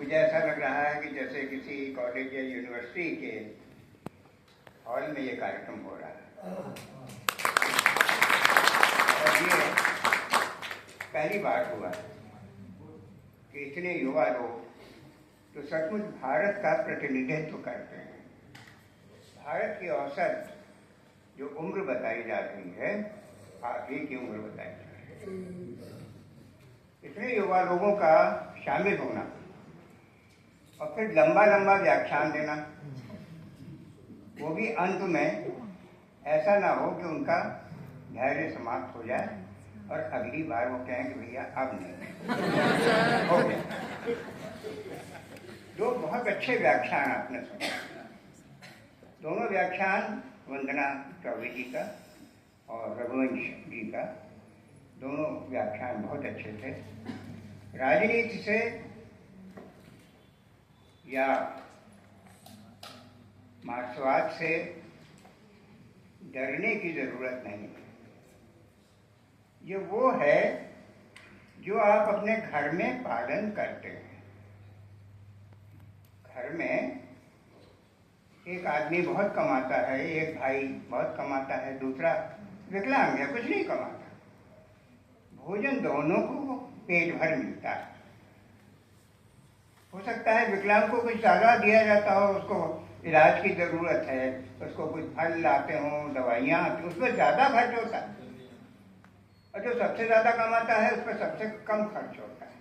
मुझे ऐसा लग रहा है कि जैसे किसी कॉलेज या यूनिवर्सिटी के हॉल में ये कार्यक्रम हो रहा है। और ये पहली बार हुआ कि इतने युवा लोग तो सचमुच भारत का प्रतिनिधित्व करते हैं। भारत की औसत जो उम्र बताई जाती है, आगे की उम्र बताई जाती है। इतने युवा लोगों का शामिल होना और फिर लंबा लंबा व्याख्यान देना, वो भी अंत में ऐसा ना हो कि उनका धैर्य समाप्त हो जाए और अगली बार वो कहें कि भैया अब नहीं हो गया। दो बहुत अच्छे व्याख्यान आपने सुने। दोनों व्याख्यान वंदना चौबे जी का और रघुवंश जी का, दोनों व्याख्यान बहुत अच्छे थे। राजनीति से या मार्क्सवाद से डरने की जरूरत नहीं है। ये वो है जो आप अपने घर में पालन करते हैं। घर में एक आदमी बहुत कमाता है, एक भाई बहुत कमाता है, दूसरा विकलांग है, कुछ नहीं कमाता। भोजन दोनों को पेट भर मिलता है। हो सकता है विकलांग को कुछ ज़्यादा दिया जाता हो, उसको इलाज की ज़रूरत है, उसको कुछ फल लाते हों, दवाइयाँ आती, उसमें ज़्यादा खर्च होता है, और जो सबसे ज़्यादा कमाता है उस पर सबसे कम खर्च होता है।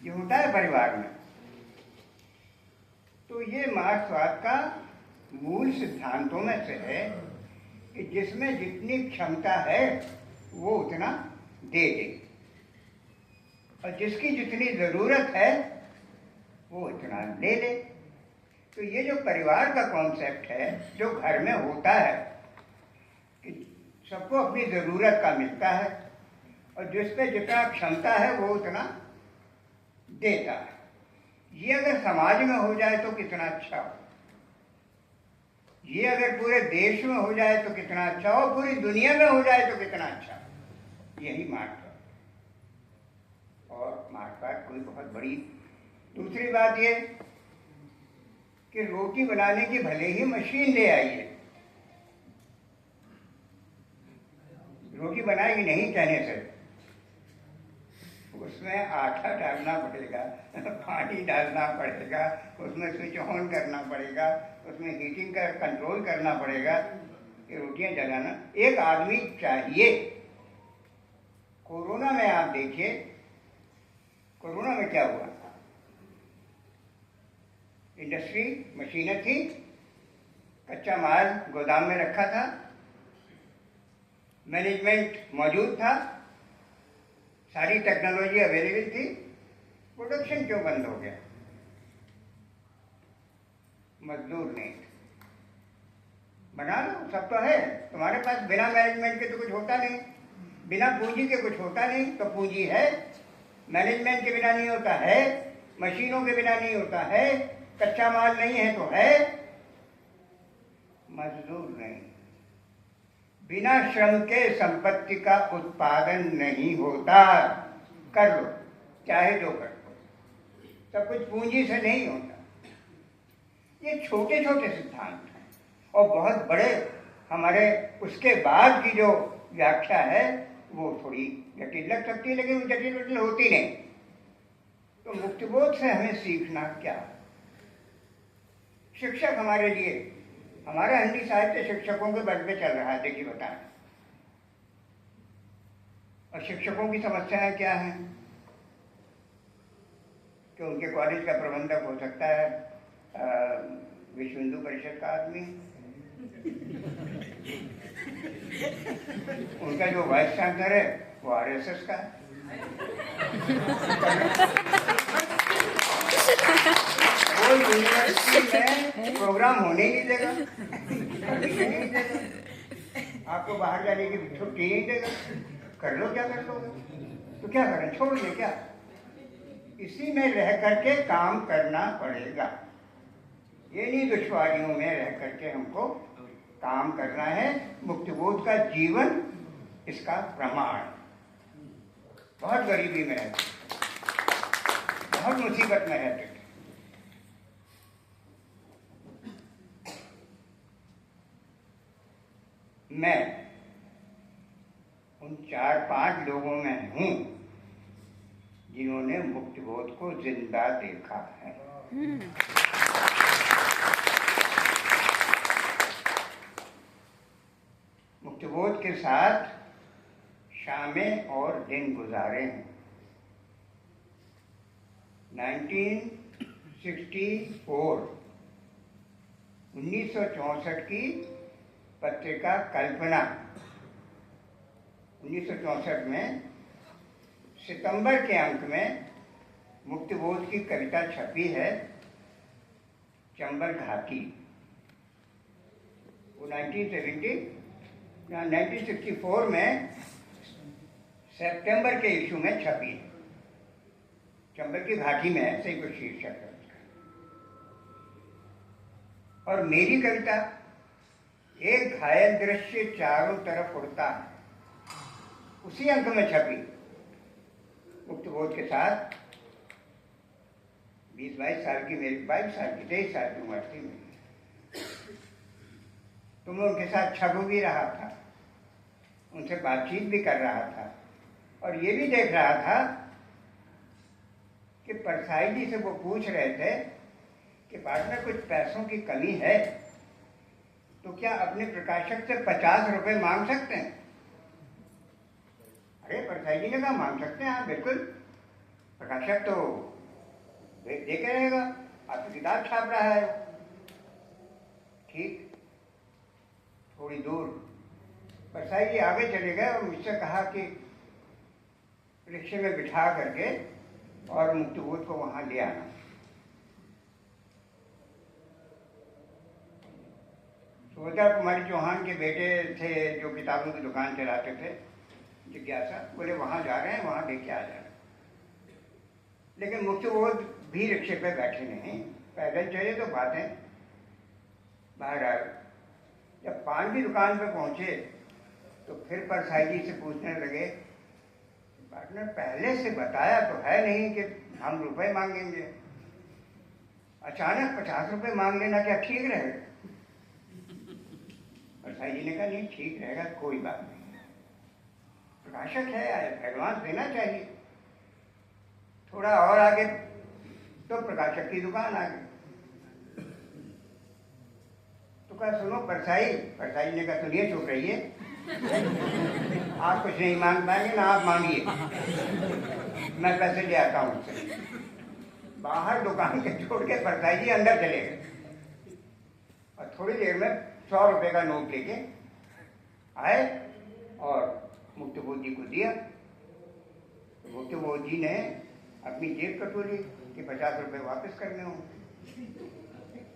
ये होता है परिवार में। तो ये मार्क्सवाद का मूल सिद्धांतों में से है कि जिसमें जितनी क्षमता है वो उतना दे दे, और जिसकी जितनी ज़रूरत है वो इतना ले ले। तो ये जो परिवार का कॉन्सेप्ट है जो घर में होता है कि सबको अपनी ज़रूरत का मिलता है और जिस पे जितना क्षमता है वो उतना देता है, ये अगर समाज में हो जाए तो कितना अच्छा हो। ये अगर पूरे देश में हो जाए तो कितना अच्छा हो, पूरी दुनिया में हो जाए तो कितना अच्छा हो। यही मार्क्सवाद। और मार्क्सवाद कोई बहुत बड़ी दूसरी बात ये कि रोटी बनाने की भले ही मशीन ले आइए, रोटी बनाएगी नहीं कहने से, उसमें आटा डालना पड़ेगा, पानी डालना पड़ेगा, उसमें स्विच ऑन करना पड़ेगा, उसमें हीटिंग का कंट्रोल करना पड़ेगा कि रोटियां जलाना एक आदमी चाहिए। कोरोना में आप देखिए, कोरोना में क्या हुआ? इंडस्ट्री मशीनें थी, कच्चा माल गोदाम में रखा था, मैनेजमेंट मौजूद था, सारी टेक्नोलॉजी अवेलेबल थी, प्रोडक्शन क्यों बंद हो गया? मजदूर नहीं बना लो, सब तो है तुम्हारे पास। बिना मैनेजमेंट के तो कुछ होता नहीं, बिना पूंजी के कुछ होता नहीं। तो पूंजी है, मैनेजमेंट के बिना नहीं होता है, मशीनों के बिना नहीं होता है, कच्चा माल नहीं है तो है, मजदूर नहीं। बिना श्रम के संपत्ति का उत्पादन नहीं होता। कर लो चाहे जो कर लो, सब कुछ पूंजी से नहीं होता। ये छोटे छोटे सिद्धांत हैं और बहुत बड़े हमारे उसके बाद की जो व्याख्या है वो थोड़ी जटिल लग सकती है, लेकिन वो जटिल होती नहीं। तो मुक्तिबोध से हमें सीखना क्या? शिक्षक हमारे लिए, हमारा हिंदी साहित्य शिक्षकों के बल पे चल रहा है, देखिए बताएं। और शिक्षकों की समस्याएं क्या हैं? कि उनके कॉलेज का प्रबंधक हो सकता है विश्व हिंदू परिषद का आदमी, उनका जो वाइस चांसलर है वो आरएसएस का है। वो यूनिवर्सिटी में प्रोग्राम होने ही नहीं देगा, नहीं देगा, आपको बाहर जाने की छुट्टी नहीं देगा। कर लो क्या कर लो, तो क्या करें, छोड़ दे क्या? इसी में रह करके काम करना पड़ेगा। ये नहीं दुश्वारियों में रह करके हमको काम करना है। मुक्तिबोध का जीवन इसका प्रमाण। बहुत गरीबी में है, बहुत मुसीबत में रहते थे। मैं उन 4-5 लोगों में हूं जिन्होंने मुक्तिबोध को जिंदा देखा है। मुक्तिबोध के साथ शामें और दिन गुजारे हैं। 1964 की पत्रिका कल्पना 1964 में सितंबर के अंक में मुक्तिबोध की कविता छपी है, चंबल घाटी। वो 1964 में सितंबर के इशू में छपी है, चंबल की घाटी में, ऐसे ही कुछ शीर्षक है उसका। और मेरी कविता एक घायल दृश्य चारों तरफ उड़ता है, उसी अंक में छपी मुक्तिबोध के साथ। 20-22 साल की, मेरी 22 साल की, 23 साल की उम्र थी मेरी। तो मैं उनके साथ छप भी रहा था, उनसे बातचीत भी कर रहा था, और ये भी देख रहा था कि परसाई जी से वो पूछ रहे थे कि पार्टनर कुछ पैसों की कमी है तो क्या अपने प्रकाशक से 50 रुपए मांग सकते हैं? अरे परसाई जी ने कहा मांग सकते हैं, हाँ बिल्कुल, प्रकाशक तो दे के रहेगा, आपकी किताब छाप रहा है। ठीक, थोड़ी दूर परसाई जी आगे चले गए और मुझसे कहा कि रिक्शे में बिठा करके और मुक्तिबोध को वहां ले आना। सुभद्रा कुमारी चौहान के बेटे थे जो किताबों की दुकान चलाते थे, जिज्ञासा, बोले वहां जा रहे हैं, वहां लेके आ जाना। लेकिन मुक्तिबोध भी रिक्शे पे बैठे नहीं, पैदल चले तो बातें बाहर आ गई। जब पान की दुकान पे पहुंचे तो फिर परसाई जी से पूछने लगे, पार्टनर पहले से बताया तो है नहीं कि हम रुपए मांगेंगे, अचानक 50 रुपए मांग लेना क्या ठीक रहेगा? परसाई जी ने कहा नहीं ठीक रहेगा, कोई बात नहीं, प्रकाशक है, एडवांस देना चाहिए। थोड़ा और आगे तो प्रकाशक की दुकान आ गई। तो कहा सुनो परसाई जी ने कहा सुनिए, चुप रहिए, आप कुछ नहीं मांग पाएंगे ना आप मांगिए, मैं पैसे ले आता हूं उससे। बाहर दुकान के छोड़ के परसाई जी अंदर चले गए और थोड़ी देर में 100 रुपए का नोट लेके आए और मुक्तिबोध जी को दिया। तो मुक्तिबोध जी ने अपनी जेब कटोरी कि 50 रुपए वापस करने होंगे।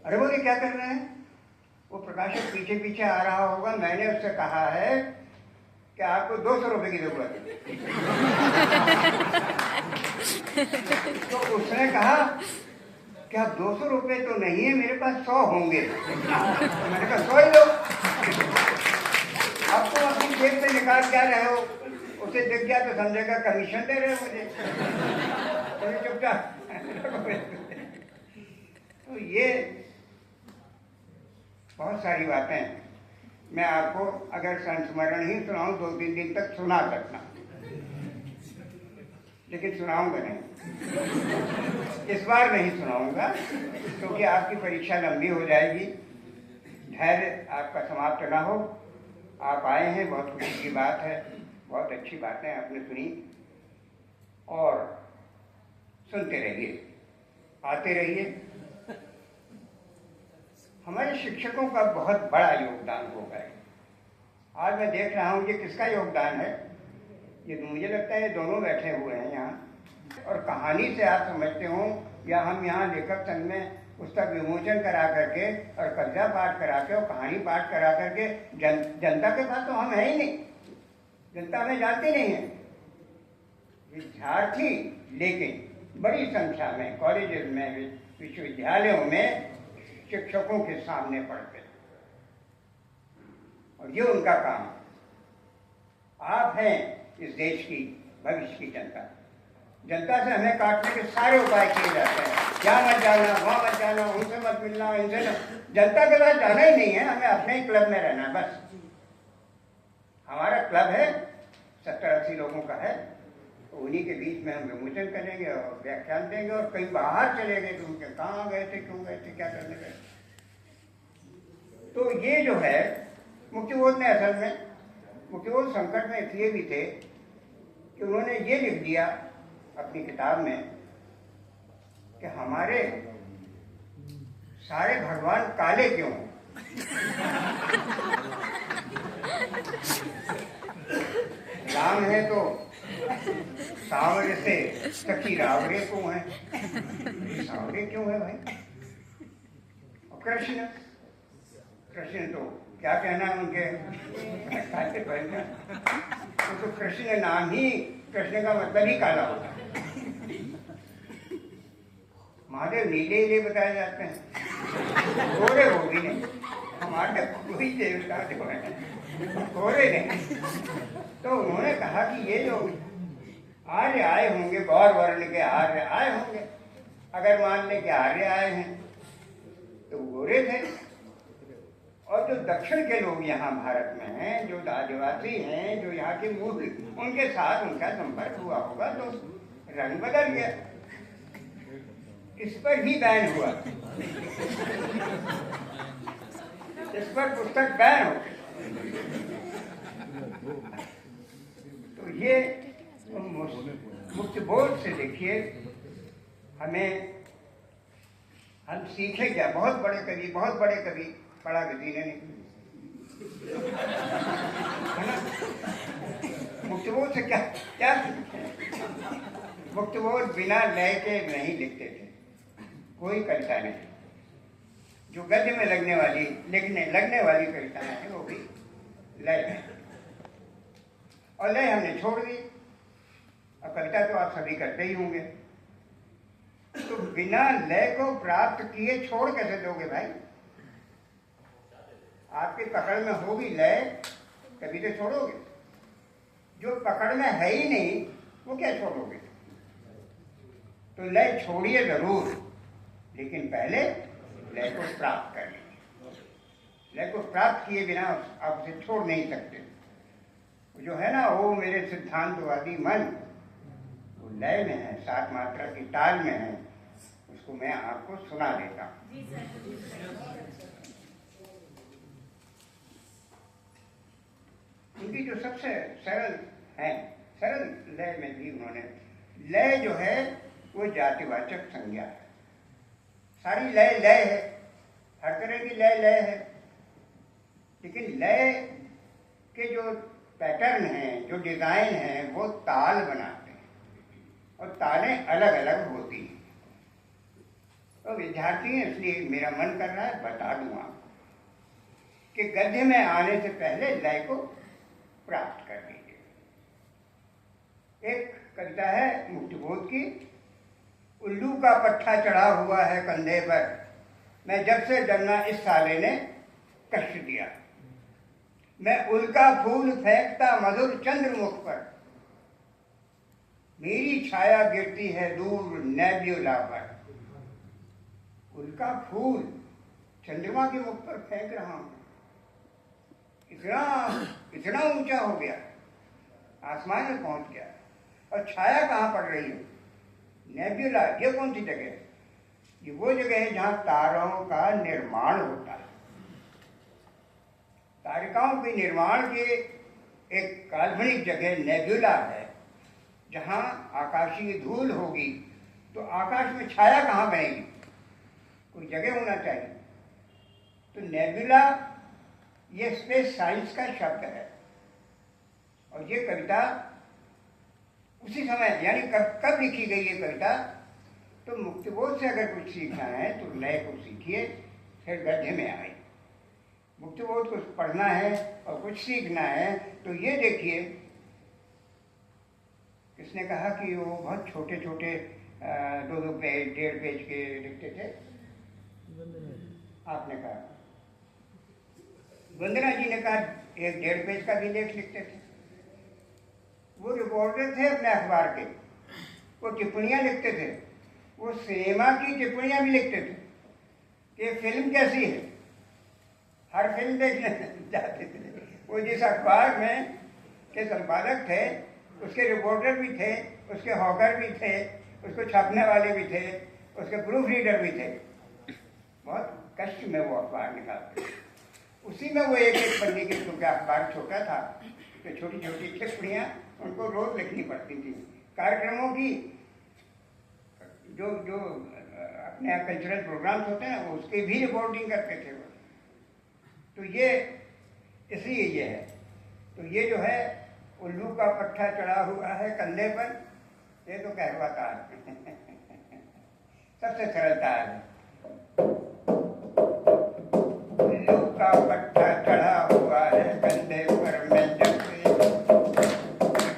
अरे बोले क्या कर रहे हैं? वो प्रकाशक पीछे पीछे आ रहा होगा, मैंने उससे कहा है कि आपको 200 रुपए की जरूरत है। तो उसने कहा कि आप 200 रुपए तो नहीं है, मेरे पास 100 होंगे। तो मैंने कहा 100 ही लो। अब तो अपनी जेब से निकाल क्या रहे हो, उसे दिख गया तो समझेगा कमीशन दे रहे हो मुझे, तो चुपचाप। तो ये बहुत सारी बातें मैं आपको अगर संस्मरण ही सुनाऊं 2-3 दिन तक सुना सकता, लेकिन सुनाऊंगा नहीं, इस बार नहीं सुनाऊंगा क्योंकि आपकी परीक्षा लंबी हो जाएगी, धैर्य आपका समाप्त ना हो। आप आए हैं, बहुत खुशी की बात है, बहुत अच्छी बातें आपने सुनी और सुनते रहिए, आते रहिए। हमारे शिक्षकों का बहुत बड़ा योगदान होगा। आज मैं देख रहा हूँ ये किसका योगदान है, ये मुझे लगता है ये दोनों बैठे हुए हैं यहाँ, और कहानी से आप समझते हो या हम यहाँ लेखक संघ में पुस्तक विमोचन करा करके और कविता पाठ करा के और कहानी पाठ करा करके जनता के पास तो हम है ही नहीं, जनता हमें जानती नहीं है। विद्यार्थी लेकिन बड़ी संख्या में कॉलेजेस में, विश्वविद्यालयों में शिक्षकों के सामने पढ़ते हैं और ये उनका काम। आप हैं इस देश की भविष्य की जनता, जनता से हमें काटने के सारे उपाय किए जाते हैं, यहाँ मत जाना, वहाँ मत जाना, उनसे मत मिलना, इनसे न... जनता के साथ जाना ही नहीं है, हमें अपने ही क्लब में रहना है बस। हमारा क्लब है 70-80 लोगों का है, तो उन्हीं के बीच में हम विमोचन करेंगे और व्याख्यान देंगे, और कहीं बाहर चले गए तो उनके कहाँ गए थे, क्यों गए थे, क्या करने गए। तो ये जो है मुक्तिबोध ने असल में, मुक्तिबोध संकट में इसलिए भी थे कि उन्होंने ये लिख दिया अपनी किताब में कि हमारे सारे भगवान काले क्यों। राम है तो सांवरे से सखी रावरे क्यों है, सांवरे क्यों है भाई। और कृष्ण, कृष्ण तो क्या कहना है उनके काले भाई, तो कृष्ण नाम ही, कृष्ण का मतलब ही काला होता है। महादेव नीले नीले बताए जाते हैं, गोरे हो भी नहीं, हमारे कोई देवता जो है गोरे नहीं। तो उन्होंने कहा कि ये जो आर्य आए होंगे, गौर वर्ण के आर्य आए होंगे, अगर मान ले कि आर्य आए हैं तो गोरे थे, और जो दक्षिण के लोग यहाँ भारत में हैं, जो आदिवासी हैं, जो यहाँ के मूल, उनके साथ उनका संपर्क हुआ होगा तो रंग बदल गया। इस पर ही बैन हुआ, इस पर पुस्तक बैन हो। तो ये मुक्तिबोध से देखिए हमें, हम सीखे क्या। बहुत बड़े कवि पढ़ा किसी ने नहीं, मुक्तिबोध से क्या क्या मुक्तिबोध बिना लय के नहीं लिखते थे, कोई कविता नहीं। जो गद्य में लगने वाली कविताएं हैं वो भी लय है, और लय हमने छोड़ दी। और कविता तो आप सभी करते ही होंगे, तो बिना लय को प्राप्त किए छोड़ कैसे दोगे भाई। आपकी पकड़ में होगी लय तभी तो छोड़ोगे, जो पकड़ में है ही नहीं वो क्या छोड़ोगे। तो लय छोड़िए जरूर, लेकिन पहले लय को प्राप्त कर लीजिए। लय को प्राप्त किए बिना आप उसे छोड़ नहीं सकते। जो है ना, वो मेरे सिद्धांतवादी मन, वो लय में है, 7 मात्रा की ताल में है। उसको मैं आपको सुना देता हूँ। उनकी जो सबसे सरल है, सरल लय में भी उन्होंने, लय जो है वो जातिवाचक संज्ञा है। सारी लय लय है, हर तरह की लय लय है, लेकिन लय के जो पैटर्न हैं, जो डिजाइन हैं, वो ताल बनाते हैं, और तालें अलग अलग होती हैं। तो विद्यार्थी हैं, इसलिए मेरा मन कर रहा है बता दूं आपको कि गद्य में आने से पहले लय को प्राप्त कर लीजिए। एक कविता है मुक्तिबोध की, उल्लू का पट्टा चढ़ा हुआ है कंधे पर, मैं जब से जन्मा इस साले ने कष्ट दिया। मैं उल्का फूल फेंकता मधुर चंद्रमुख पर, मेरी छाया गिरती है दूर नेब्यूला पर। उल्का फूल चंद्रमा के मुख पर फेंक रहा हूं, इतना ऊंचा हो गया, आसमान में पहुंच गया, और छाया कहां पड़ रही है। नेब्यूला, ये कौन सी जगह है। ये वो जगह है जहां तारों का निर्माण होता है। तारिकाओं के निर्माण के एक काल्पनिक जगह नेब्यूला है, जहां आकाशीय धूल होगी तो आकाश में छाया कहां बनेगी, कोई जगह होना चाहिए। तो नेब्यूला ये स्पेस साइंस का शब्द है। और ये कविता उसी समय, यानी कब लिखी गई ये कविता, तो मुक्तिबोध से अगर कुछ सीखना है तो लय को सीखिए, फिर गद्य में आए। मुक्तिबोध को पढ़ना है और कुछ सीखना है तो ये देखिए, किसने कहा कि वो बहुत छोटे छोटे 2-2 पेज 1.5 पेज के लिखते थे। आपने कहा, वंदना जी ने कहा 1-1.5 पेज का भी लेख लिखते थे। वो रिपोर्टर थे अपने अखबार के, वो टिप्पणियाँ लिखते थे, वो सिनेमा की टिप्पणियाँ भी लिखते थे कि फिल्म कैसी है, हर फिल्म देखने जाते थे। वो जिस अखबार में के संपादक थे, उसके रिपोर्टर भी थे, उसके हॉकर भी थे, उसको छापने वाले भी थे, उसके प्रूफ रीडर भी थे। बहुत कष्ट में वो अखबार निकालते। उसी में वो एक एक पन्ने के, क्योंकि अखबार छोटा था तो छोटी छोटी टिप्पणियाँ उनको रोज लिखनी पड़ती थी। कार्यक्रमों की जो जो अपने यहाँ कल्चरल प्रोग्राम्स होते हैं ना, उसकी भी रिपोर्टिंग करते थे वो। तो ये इसलिए ये है। तो ये जो है उल्लू का पट्टा चढ़ा हुआ है कंधे पर, ये तो कहवाता है सबसे सरल तार है। उल्लू का पट्टा चढ़ा हुआ है कंधे पर,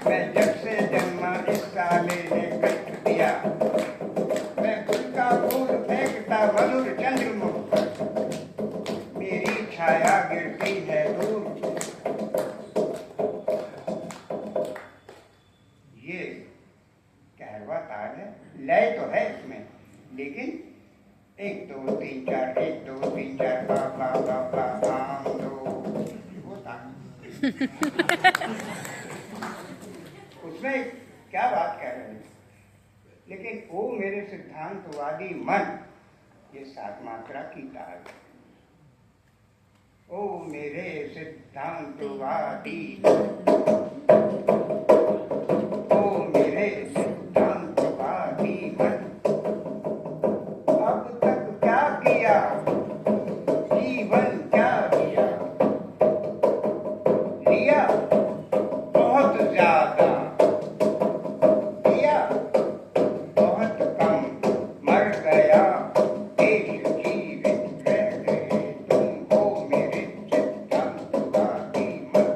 मैं जब से जन्मा इस साले ने कष्ट दिया, मैं फूल का फूल फेंकता मधुर चंद्रमुख पर, मेरी छाया गिरती है दूर। ये कहरवा ताल है, लय तो है इसमें, लेकिन 1 2 3 4 1 2 3 4 बा बा बा बा आम दो होता उसमें क्या बात कह रहे हैं। लेकिन ओ मेरे सिद्धांतवादी मन, ये 7 मात्रा की ताल है। ओ मेरे सिद्धांतवादी, ओ मेरे सिद्धांतवादी मन, अब तक क्या किया, जीवन क्या दिया, लिया बहुत ज्यादा, दिया बहुत कम, मर गया देश जीवित रह गए तुम, हो मेरे सिद्धांतवादी मन।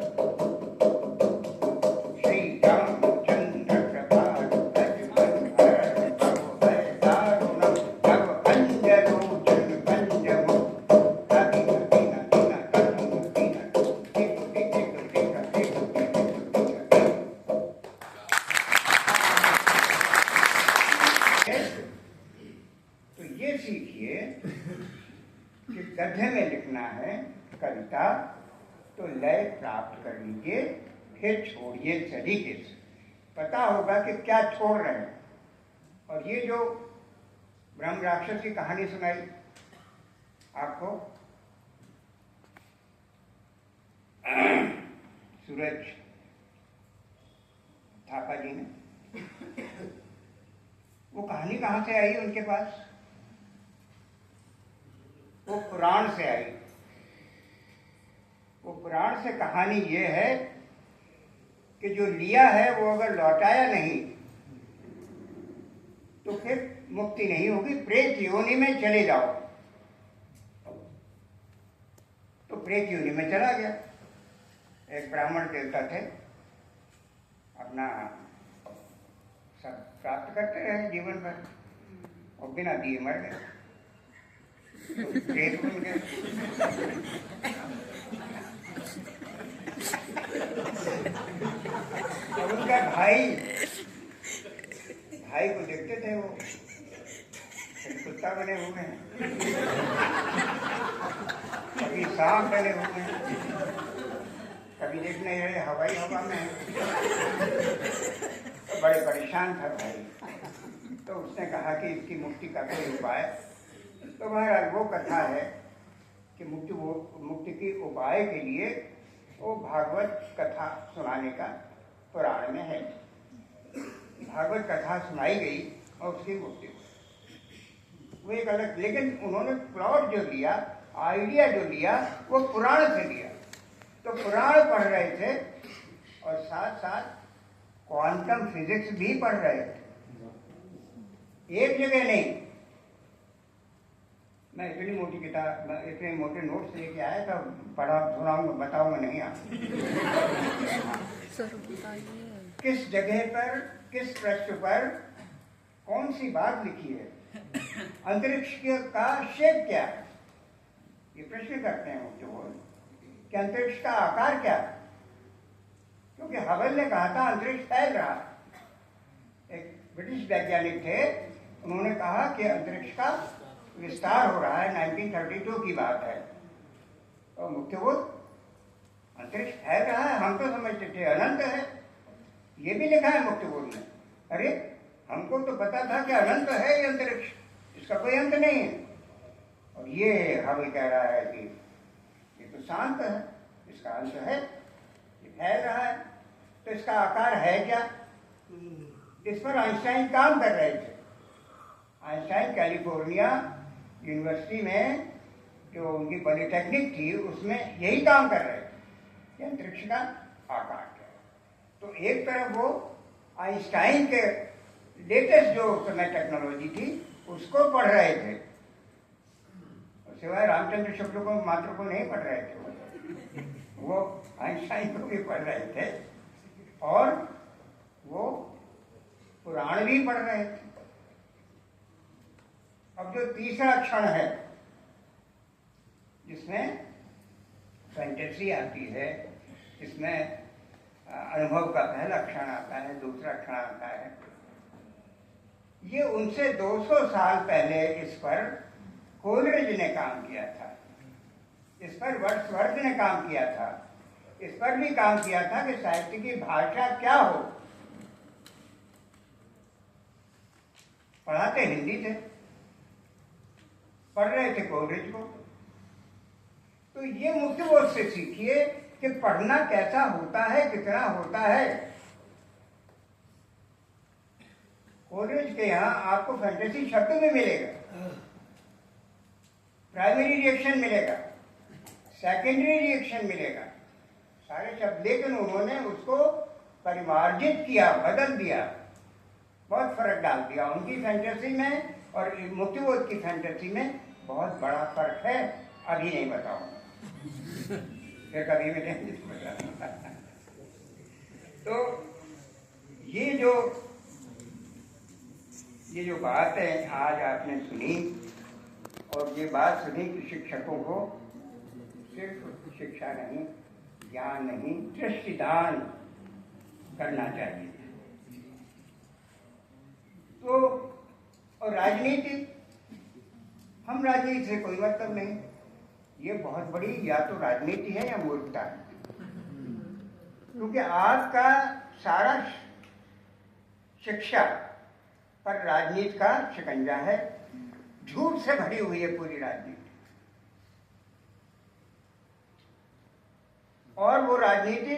श्री रामचंद्र कृपाल भजमन हर भव भय दारुणम, तव अंजलोचन पंजमो, दिन दिन दिन करुण दिन, दिग दिग दिग दिग दिग दिग दिग। तो ये सीखिए कि गद्य में लिखना है कविता तो लय प्राप्त कर लीजिए, फिर छोड़िए सलीके से, पता होगा कि क्या छोड़ रहे हैं। और ये जो ब्रह्म राक्षस की कहानी सुनाई आपको, सूरज थापा जी ने, वो कहानी कहाँ से आई उनके पास? वो पुराण से आई। वो पुराण से कहानी ये है कि जो लिया है वो अगर लौटाया नहीं तो फिर मुक्ति नहीं होगी, प्रेत योनि में चले जाओ। तो प्रेत योनि में चला गया। एक ब्राह्मण देवता थे, अपना सब प्राप्त करते रहे जीवन भर, और बिना दिए मर गए, तो प्रेत बन गए। और उनका भाई को देखते थे, वो कुत्ता बने हुए हैं, कभी सांप बने हुए हैं, कभी देखने हवाई हवा में है। तो बड़े परेशान था भाई। तो उसने कहा कि इसकी मुक्ति का कोई उपाय। तो महाराज वो कथा है कि मुक्ति की उपाय के लिए वो भागवत कथा सुनाने का पुराण में है। भागवत कथा सुनाई गई और उसकी मुक्ति वो एक अलग, लेकिन उन्होंने प्लॉट जो लिया, आइडिया जो लिया, वो पुराण से लिया। तो पुराण पढ़ रहे थे और साथ साथ क्वांटम फिजिक्स भी पढ़ रहे थे, एक जगह नहीं। मैं इतनी मोटी किताब, इतने मोटे नोट्स लेके आया था, पढ़ा सुनाऊंगा, बताऊंगा नहीं आप। किस जगह पर, किस पृष्ठ पर कौन सी बात लिखी है, अंतरिक्ष का शेप क्या है, ये प्रश्न करते हैं जो बोल कि अंतरिक्ष का आकार क्या है। क्योंकि हबल ने कहा था अंतरिक्ष फैल रहा। एक ब्रिटिश वैज्ञानिक थे, उन्होंने कहा कि अंतरिक्ष का विस्तार हो रहा है, 1932 की बात है। तो मुक्तिबोध, अंतरिक्ष फैल रहा है, हम तो समझते थे अनंत है, ये भी लिखा है मुक्तिबोध में। अरे हमको तो पता था कि अनंत है ये अंतरिक्ष, इसका कोई अंत नहीं है। और ये हमें कह रहा है कि ये तो शांत है, इसका अंत है, ये फैल रहा है, तो इसका आकार है क्या? इस पर आइंस्टाइन काम कर रहे थे। आइंस्टाइन कैलिफोर्निया यूनिवर्सिटी में जो उनकी पॉलिटेक्निक थी उसमें यही काम कर रहे थे कि अंतरिक्ष का आकार क्या है। तो एक तरफ वो आइंस्टाइन के लेटेस्ट जो उस समय टेक्नोलॉजी थी उसको पढ़ रहे थे, सिवाय रामचंद्र शुक्ल को मात्र को नहीं पढ़ रहे थे, वो आइंस्टाइन को भी पढ़ रहे थे और वो पुराण भी पढ़ रहे थे। अब जो तीसरा क्षण है जिसमें फैंटेसी आती है, जिसमें अनुभव का पहला क्षण आता है, दूसरा क्षण आता है, ये उनसे 200 साल पहले इस पर कोलरिज ने काम किया था, इस पर वर्ड्सवर्थ ने काम किया था, इस पर भी काम किया था कि साहित्य की भाषा क्या हो। पढ़ाते हिंदी थे, पढ़ रहे थे कोलरिज को। तो ये मुक्तिबोध से सीखिए कि पढ़ना कैसा होता है, कितना होता है। कोलरिज के यहाँ आपको फैंटेसी शब्द में मिलेगा, प्राइमरी रिएक्शन मिलेगा, सेकेंडरी रिएक्शन मिलेगा, सारे शब्द, लेकिन उन्होंने उसको परिमार्जित किया, बदल दिया, बहुत फर्क डाल दिया। उनकी फैंटेसी में और मुक्तिबोध की फैंटेसी में बहुत बड़ा फर्क है। अभी नहीं बताऊंगा, फिर कभी मिलेंगे तो बताऊंगा। तो ये जो बात है आज आपने सुनी, और ये बात सुनी कि शिक्षकों को सिर्फ शिक्षा नहीं, ज्ञान नहीं, दृष्टिदान करना चाहिए। तो और राजनीति, हम राजनीति से कोई मतलब नहीं, ये बहुत बड़ी या तो राजनीति है या मूर्खता है, क्योंकि आपका सारा शिक्षा पर राजनीति का शिकंजा है, झूठ से भरी हुई है पूरी राजनीति। और वो राजनीति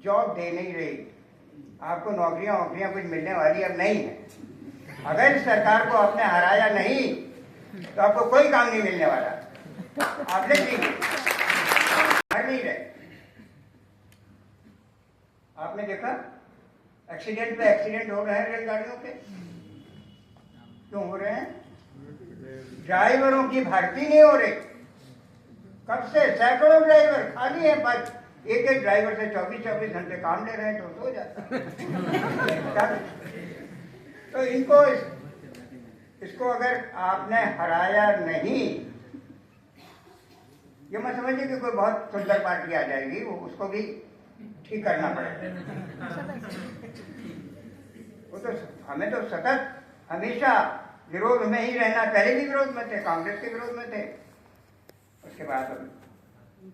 जॉब दे नहीं रही, आपको नौकरियां कुछ मिलने वाली अब नहीं है। अगर सरकार को आपने हराया नहीं तो आपको कोई काम नहीं मिलने वाला, आप देख लीजिए, हर नहीं रहे। आपने देखा एक्सीडेंट पे एक्सीडेंट हो रहे हैं रेलगाड़ियों पे, क्यों हो रहे हैं? ड्राइवरों की भर्ती नहीं हो रही। कब से सैकड़ों ड्राइवर खाली है, बस एक ड्राइवर से 24-24 घंटे काम ले रहे हैं तो हो जाता है। तो इसको अगर आपने हराया नहीं, ये मैं समझिए कि कोई बहुत सुंदर पार्टी आ जाएगी, वो उसको भी ठीक करना पड़ेगा। वो तो हमें तो सतत हमेशा विरोध में ही रहना, पहले भी विरोध में थे, कांग्रेस के विरोध में थे, उसके बाद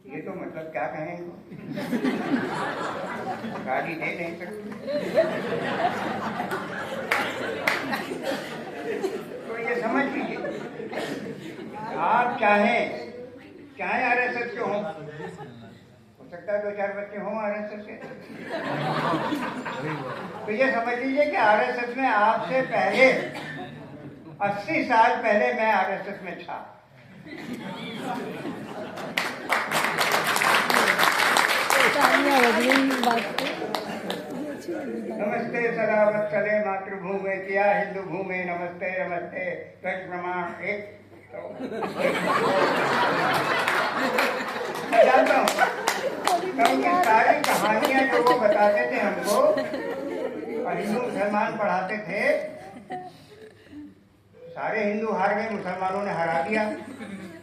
ये तो मतलब क्या कहें इनको, गाली दे नहीं सकते। तो ये समझ लीजिए, आप चाहे आरएसएस के हों, हो सकता है 2-4 बच्चे हों आरएसएस के, तो ये समझ लीजिए कि आरएसएस में आपसे पहले 80 साल पहले मैं आरएसएस में था। नमस्ते सदावत चले मातृभूमि किया हिंदू भूमि, नमस्ते नमस्ते ध्वज प्रमाण एक। मैं जानता हूँ क्योंकि सारी कहानियां जो वो बताते थे हमको और हिंदू मुसलमान पढ़ाते थे, सारे हिंदू हार गए, मुसलमानों ने हरा दिया।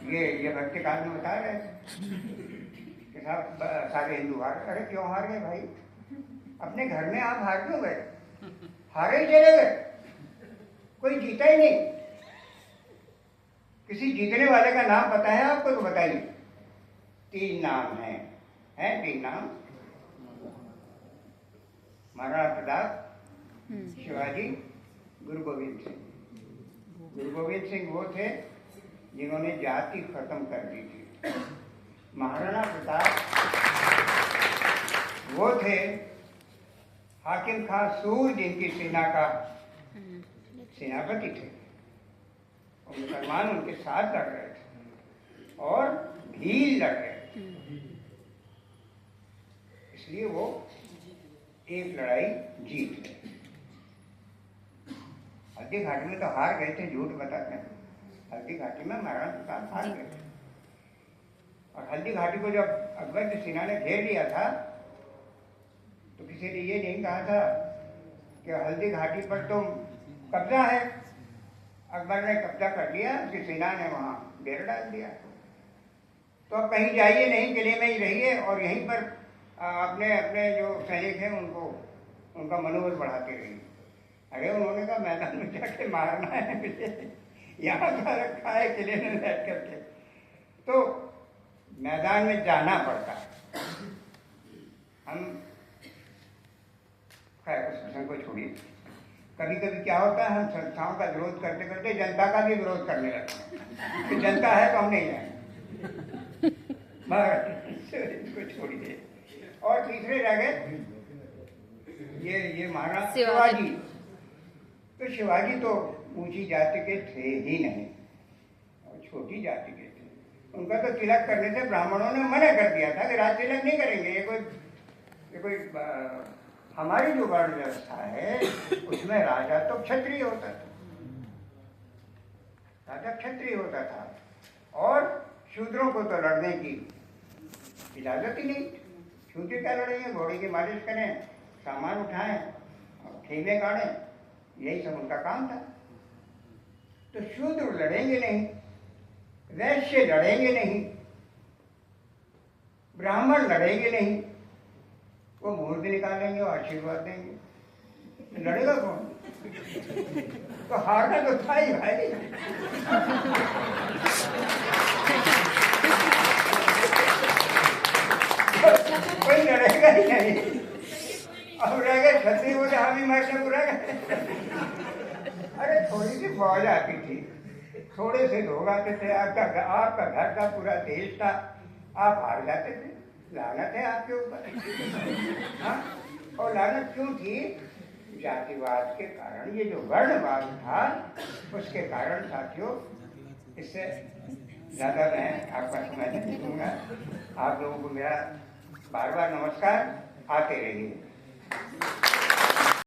ये भक्ति काल में बता रहे कि सारे हिंदू हार। अरे क्यों हार गए भाई? अपने घर में आप हार क्यों गए? हारे ही चले गए, कोई जीता ही नहीं। किसी जीतने वाले का नाम पता है आपको तो बताइए। 3 नाम हैं 3 नाम, महाराणा प्रताप, शिवाजी, गुरु गोविंद सिंह। गुरु गोविंद सिंह वो थे जिन्होंने जाति खत्म कर दी थी। महाराणा प्रताप वो थे हाकिम खां सूर जिनकी सेना का सेनापति थे। और मुसलमान उनके साथ लड़ रहे थे और भील लड़ रहे थे, इसलिए वो एक लड़ाई जीत गए। हल्दी घाटी में तो हार गए थे, झूठ बताते हैं। हल्दी घाटी में महाराणा प्रताप हार गए थे। और हल्दी घाटी को जब अकबर की सेना ने घेर लिया था तो किसी ने ये नहीं कहा था कि हल्दी घाटी पर तो कब्जा है। अकबर ने कब्जा कर लिया, उसकी सेना ने वहां डेरा डाल दिया। तो अब कहीं जाइए नहीं, किले में ही रहिए और यहीं पर अपने अपने जो सैनिक हैं उनका मनोबल बढ़ाते रहिए। अरे उन्होंने कहा मैदान में जाके मारना है मुझे, यहाँ का रखा है किले में बैठ करके। तो मैदान में जाना पड़ता है। हम खैर उस प्रसंग को छोड़िए। कभी कभी क्या होता है, हम संस्थाओं का विरोध करते करते जनता का भी विरोध करने लगते हैं कि जनता है तो हम नहीं जाएंगे। इसको छोड़िए। और तीसरे रह गए ये महाराणा शिवाजी। तो शिवाजी तो ऊंची जाति के थे ही नहीं और छोटी जाति के थे। उनका तो तिलक करने से ब्राह्मणों ने मना कर दिया था कि राज तिलक नहीं करेंगे। ये कोई हमारी जो वर्ण व्यवस्था है उसमें राजा तो क्षत्रिय होता था, राजा क्षत्रिय होता था और शूद्रों को तो लड़ने की इजाजत ही नहीं। शूद्र क्या लड़ेंगे? घोड़े की मालिश करें, सामान उठाएं, खेमे गाड़ें, यही सब उनका काम था। तो शूद्र लड़ेंगे नहीं, वैश्य लड़ेंगे नहीं, ब्राह्मण लड़ेंगे नहीं, वो मुहूर्त निकालेंगे और आशीर्वाद देंगे। लड़ेगा कौन? तो हारना तो था ही भाई। कोई लड़ेगा ही नहीं। अब रह गए क्षत्रिय, बोले हम ही मरने बुरा गए। अरे थोड़ी सी फौज आती थी, थोड़े से लोग आते थे, आपका घर का पूरा देश था, आप हार जाते थे। लानत है आपके ऊपर। हाँ, और लानत क्यों थी? जातिवाद के कारण। ये जो वर्णवाद था उसके कारण साथियों। इससे ज्यादा मैं आपका समय नहीं दूंगा। आप लोगों को मेरा बार बार नमस्कार। आते रहिए।